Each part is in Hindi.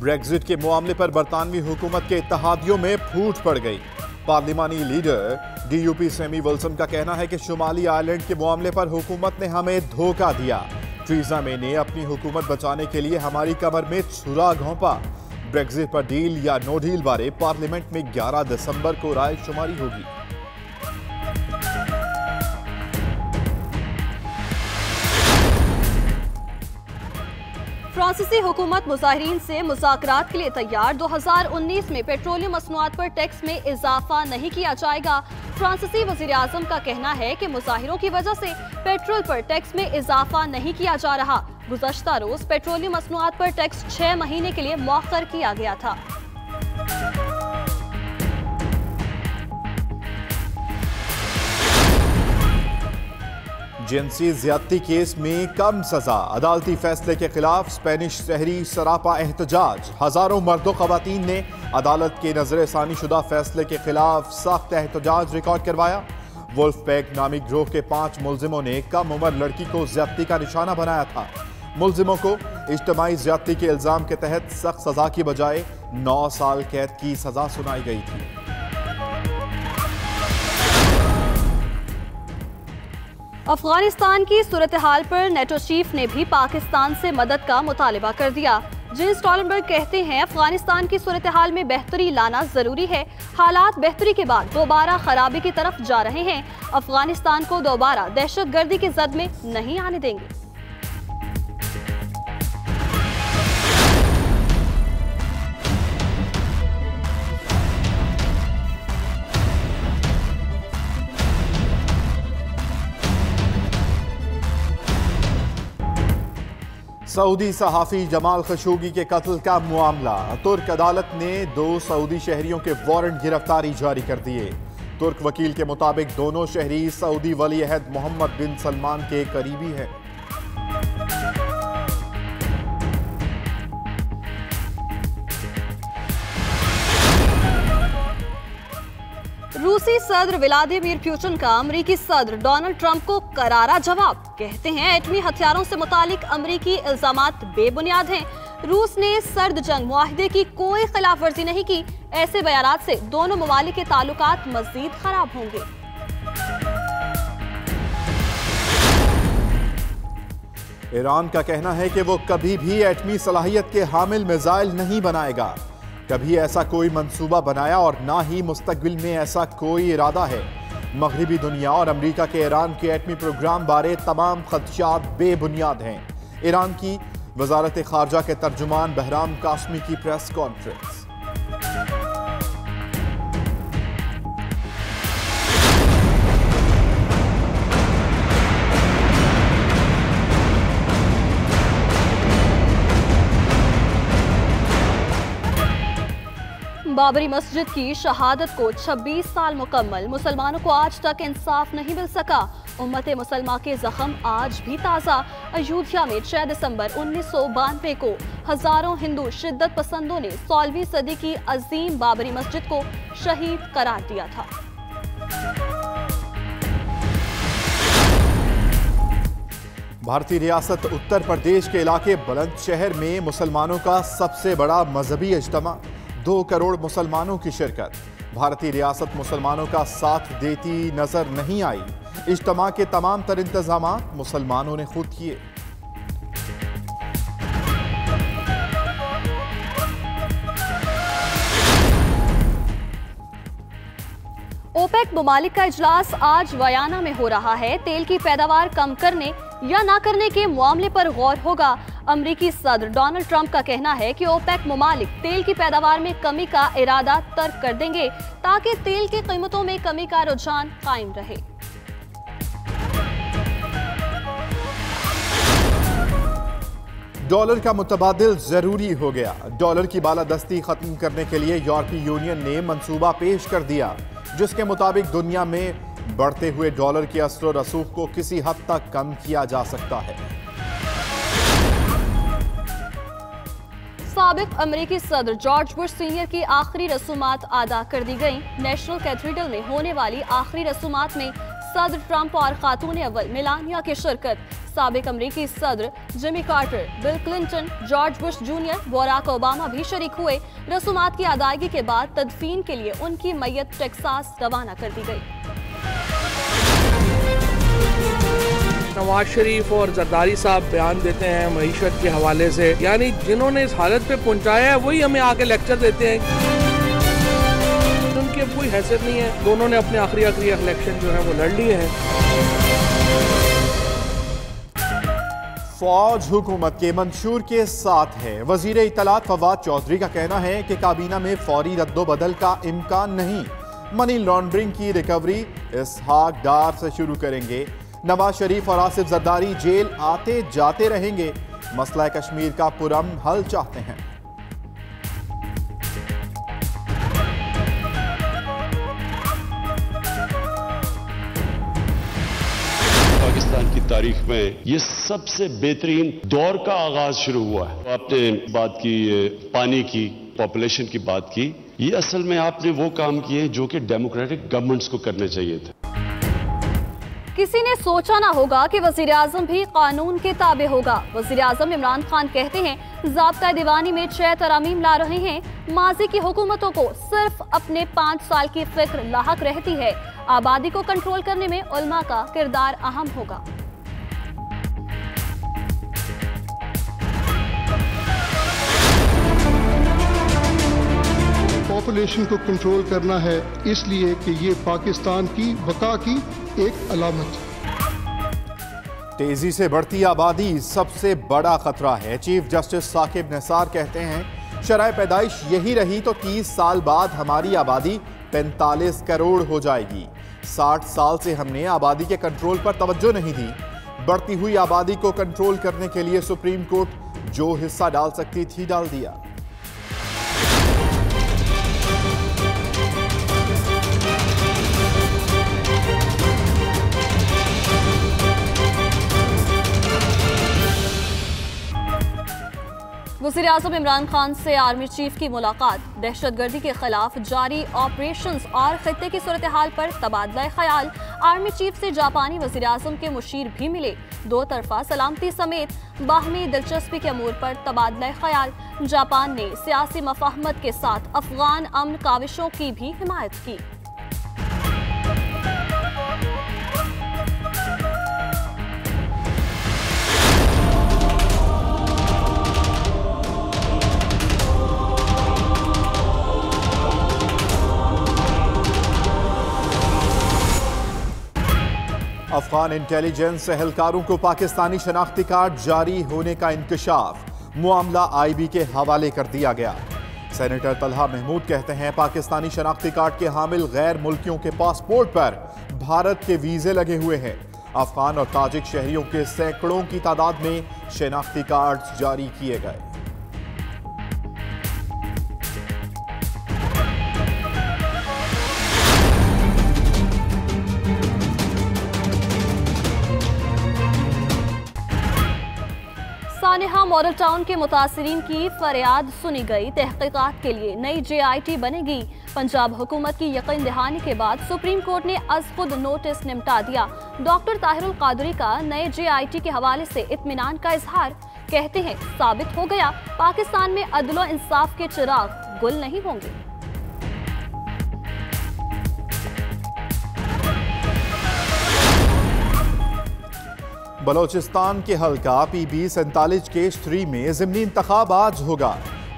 ब्रेग्जिट के मामले पर बरतानवी हुकूमत के इत्तेहादियों में फूट पड़ गई। पार्लिमानी लीडर डीयूपी सेमी विल्सन का कहना है कि शुमाली आयरलैंड के मामले पर हुकूमत ने हमें धोखा दिया। थेरेसा मे ने अपनी हुकूमत बचाने के लिए हमारी कमर में छुरा घोंपा। ब्रेग्जिट पर डील या नो डील बारे पार्लियामेंट में 11 दिसंबर को राय शुमारी होगी। फ्रांसीसी हुकूमत मुजाहिरीन से मुज़ाकरात के लिए तैयार। 2019 में पेट्रोलियम मसनूआत पर टैक्स में इजाफा नहीं किया जाएगा। फ्रांसीसी वज़ीर आज़म का कहना है कि मुजाहिरों की वजह से पेट्रोल पर टैक्स में इजाफा नहीं किया जा रहा। गुज़श्ता रोज पेट्रोलियम मसनूआत पर टैक्स 6 महीने के लिए मौखर किया गया था। जिनसी ज्यादती केस में कम सजा, अदालती फैसले के खिलाफ स्पेनिश शहरी सरापा एहतजाज। हजारों मर्दों खवातीन ने अदालत के नजरसानी शुदा फैसले के खिलाफ सख्त एहतजाज रिकॉर्ड करवाया। वुल्फ पैक नामी गिरोह के 5 मुलजिमों ने कम उम्र लड़की को ज्यादती का निशाना बनाया था। मुलजिमों को इज्तिमाई ज्यादती के इल्जाम के तहत सख्त सजा की बजाय 9 साल कैद की सजा सुनाई गई थी। अफगानिस्तान की सूरत हाल पर नेटो चीफ ने भी पाकिस्तान से मदद का मुतालबा कर दिया। जिन स्टॉलनबर्ग कहते हैं अफगानिस्तान की सूरत हाल में बेहतरी लाना जरूरी है। हालात बेहतरी के बाद दोबारा खराबी की तरफ जा रहे हैं। अफगानिस्तान को दोबारा दहशतगर्दी की जद में नहीं आने देंगे। सऊदी सहाफी जमाल खशोगी के कत्ल का मामला। तुर्क अदालत ने 2 सऊदी शहरियों के वारंट गिरफ्तारी जारी कर दिए। तुर्क वकील के मुताबिक दोनों शहरी सऊदी वली अहद मोहम्मद बिन सलमान के करीबी हैं। रूसी सदर व्लादिमीर पुतिन का अमरीकी सदर डोनाल्ड ट्रंप को करारा जवाब। कहते हैं एटमी हथियारों से मुतालिक अमरीकी इल्जामात बेबुनियाद हैं। रूस ने सर्द जंग मुआहिदे की कोई खिलाफ वर्जी नहीं की। ऐसे बयानात से दोनों ममालिक के ताल्लुकात मजीद खराब होंगे। ईरान का कहना है कि वो कभी भी एटमी सलाहियत के हामिल मिसाइल नहीं बनाएगा। कभी ऐसा कोई मंसूबा बनाया और ना ही मुस्तकबिल में ऐसा कोई इरादा है। मगरिबी दुनिया और अमेरिका के ईरान के एटमी प्रोग्राम बारे तमाम खदशात बेबुनियाद हैं। ईरान की वजारत खारजा के तर्जुमान बहराम कासमी की प्रेस कॉन्फ्रेंस। बाबरी मस्जिद की शहादत को 26 साल मुकम्मल। मुसलमानों को आज तक इंसाफ नहीं मिल सका। उम्मत मुसलमा के जख्म आज भी ताज़ा। अयोध्या में 6 दिसंबर 1992 को हजारों हिंदू शिद्दत पसंदों ने 16वीं सदी की अजीम बाबरी मस्जिद को शहीद करार दिया था। भारतीय रियासत उत्तर प्रदेश के इलाके बुलंदशहर में मुसलमानों का सबसे बड़ा मजहबी इज्तिमा। 2 करोड़ मुसलमानों की शिरकत। भारतीय रियासत मुसलमानों का साथ देती नजर नहीं आई। इज्तिमा के तमाम तर इंतजाम मुसलमानों ने खुद किए। ओपेक ममालिक का इजलास आज वयाना में हो रहा है। तेल की पैदावार कम करने या ना करने के मामले पर गौर होगा। अमरीकी सदर डोनाल्ड ट्रंप का कहना है कि ओपेक ममालिक तेल की पैदावार में कमी का इरादा तर्क कर देंगे ताकि तेल की कीमतों में कमी का रुझान कायम रहे। डॉलर का मुतबादिल जरूरी हो गया। डॉलर की बालादस्ती खत्म करने के लिए यूरोपीय यूनियन ने मंसूबा पेश कर दिया, जिसके मुताबिक दुनिया में बढ़ते हुए डॉलर के असर और रसूख को किसी हद तक कम किया जा सकता है। साबिक अमेरिकी सदर जॉर्ज बुश सीनियर की आखिरी रसूमात अदा कर दी गई। नेशनल कैथेड्रल में होने वाली आखिरी रसूमात में सदर ट्रंप और खातून अव्वल मेलानिया की शिरकत। साबिक अमरीकी सदर Jimmy Carter, Bill Clinton, George Bush junior, Barack Obama भी शरीक हुए। रसूमात की अदायगी के बाद तदफीन के लिए उनकी मैयत टेक्सास रवाना कर दी गई। नवाज शरीफ और जरदारी साहब बयान देते हैं मईशत के हवाले से, यानी जिन्होंने इस हालत पे पहुंचाया है वही हमें आके लेक्चर देते हैं। उनकी अब कोई हैसियत नहीं है। दोनों ने अपने आखिरी इलेक्शन जो है वो लड़ लिए हैं। फौज हुकूमत के मंशूर के साथ है। वजीर इत्तलात फवाद चौधरी का कहना है कि काबीना में फौरी रद्दोबदल का इम्कान नहीं। मनी लॉन्ड्रिंग की रिकवरी इसहाक डार से शुरू करेंगे। नवाज शरीफ और आसिफ जरदारी जेल आते जाते रहेंगे। मसला कश्मीर का पुरअमन हल चाहते हैं। पाकिस्तान की तारीख में ये सबसे बेहतरीन दौर का आगाज शुरू हुआ है। आपने बात की पानी की, पॉपुलेशन की बात की, ये असल में आपने वो काम किए जो कि डेमोक्रेटिक गवर्नमेंट्स को करने चाहिए थे। किसी ने सोचा ना होगा कि वजीर आजम भी कानून के ताबे होगा। वजीर आजम इमरान खान कहते हैं ज़ाब्ता दीवानी में 6 तरमीम ला रहे हैं। माजी की हुकूमतों को सिर्फ अपने 5 साल की फिक्र लाहक रहती है। आबादी को कंट्रोल करने में उलमा का किरदार अहम होगा। पॉपुलेशन को कंट्रोल करना है इसलिए कि ये पाकिस्तान की बका की एक अलामत। तेजी से बढ़ती आबादी सबसे बड़ा खतरा है। चीफ जस्टिस साकिब निसार कहते हैं शरह पैदाइश यही रही तो 30 साल बाद हमारी आबादी 45 करोड़ हो जाएगी। 60 साल से हमने आबादी के कंट्रोल पर तवज्जो नहीं दी। बढ़ती हुई आबादी को कंट्रोल करने के लिए सुप्रीम कोर्ट जो हिस्सा डाल सकती थी डाल दिया। वज़ीर-ए-आज़म इमरान खान से आर्मी चीफ की मुलाकात। दहशतगर्दी के खिलाफ जारी ऑपरेशंस और खित्ते की सूरत हाल पर तबादला ख्याल। आर्मी चीफ से जापानी वज़ीर-ए-आज़म के मुशीर भी मिले। 2 तरफा सलामती समेत बाहमी दिलचस्पी के अमूर पर तबादला ख्याल। जापान ने सियासी मफाहमत के साथ अफगान अमन काविशों की भी हिमायत की। अफगान इंटेलिजेंस एहलकारों को पाकिस्तानी शनाख्ती कार्ड जारी होने का इंकशाफ। मामला IB के हवाले कर दिया गया। सेनेटर तलहा महमूद कहते हैं पाकिस्तानी शनाख्ती कार्ड के हामिल गैर मुल्कियों के पासपोर्ट पर भारत के वीजे लगे हुए हैं। अफगान और ताजिक शहरियों के सैकड़ों की तादाद में शनाख्ती कार्ड जारी किए गए। सानेहा मॉडल टाउन के मुतासिरीन की फरियाद सुनी गई। तहकीकात के लिए नई JIT बनेगी। पंजाब हुकूमत की यकीन दहानी के बाद सुप्रीम कोर्ट ने अज खुद नोटिस निपटा दिया। डॉक्टर ताहिरुल कादरी का नए JIT के हवाले से इत्मीनान का इजहार। कहते हैं साबित हो गया पाकिस्तान में अदलो इंसाफ के चिराग गुल नहीं होंगे। बलोचिस्तान के हल्का PB 47 केज 3 में ज़िमनी इंतखाब आज होगा।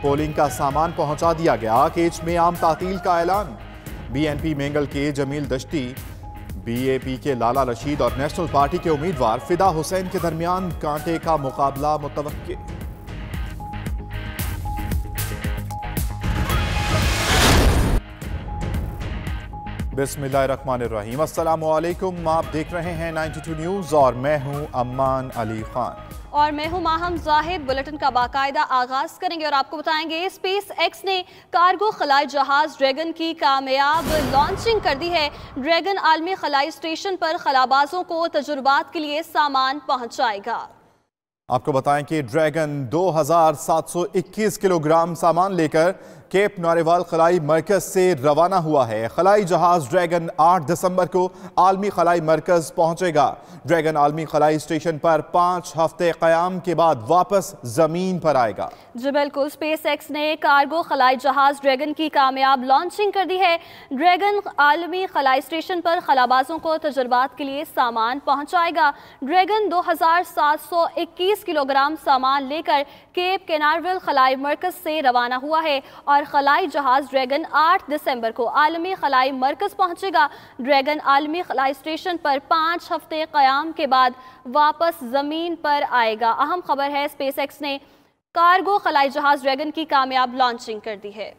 पोलिंग का सामान पहुंचा दिया गया। केज में आम तातील का ऐलान। BNP मेंगल के जमील दश्ती, BAP के लाला रशीद और नेशनल पार्टी के उम्मीदवार फिदा हुसैन के दरमियान कांटे का मुकाबला मुतवक्के। बिस्मिल्लाहिर्रहमानिर्रहीम। अस्सलामुअलैकुम। आप देख रहे हैं 92 न्यूज़ और मैं हूं अम्मान अली खान और मैं हूं माहम जाहिद। बुलेटिन का बाकायदा आगाज करेंगे और आपको बताएंगे स्पेस एक्स ने कार्गो खलाई जहाज ड्रैगन की कामयाब लॉन्चिंग कर दी है। ड्रैगन आलमी खलाई स्टेशन पर खलाबाजों को तजुर्बात के लिए सामान पहुंचाएगा। आपको बताएं कि ड्रैगन 2721 किलोग्राम सामान लेकर केप नारेवाल खलाई मरकज से रवाना हुआ है। खलाई जहाज ड्रैगन 8 दिसंबर को आलमी खलाई मरकज पहुंचेगा। ड्रैगन आलमी खलाई स्टेशन पर 5 हफ्ते क़याम के बाद वापस जमीन पर आएगा। जी बिल्कुल, स्पेस एक्स ने कार्गो खलाई जहाज ड्रैगन की कामयाब लॉन्चिंग कर दी है। ड्रैगन आलमी खलाई स्टेशन पर खलाबाजों को तजुर्बात के लिए सामान पहुंचाएगा। ड्रैगन 2721 किलोग्राम सामान लेकर केप कैनारवेल खलाई मरकज से रवाना हुआ है और खलाई जहाज ड्रैगन 8 दिसंबर को आलमी खलाई मरकज पहुंचेगा। ड्रैगन आलमी खलाई स्टेशन पर 5 हफ्ते क़याम के बाद वापस जमीन पर आएगा। अहम खबर है, स्पेस एक्स ने कार्गो खलाई जहाज ड्रैगन की कामयाब लॉन्चिंग कर दी है।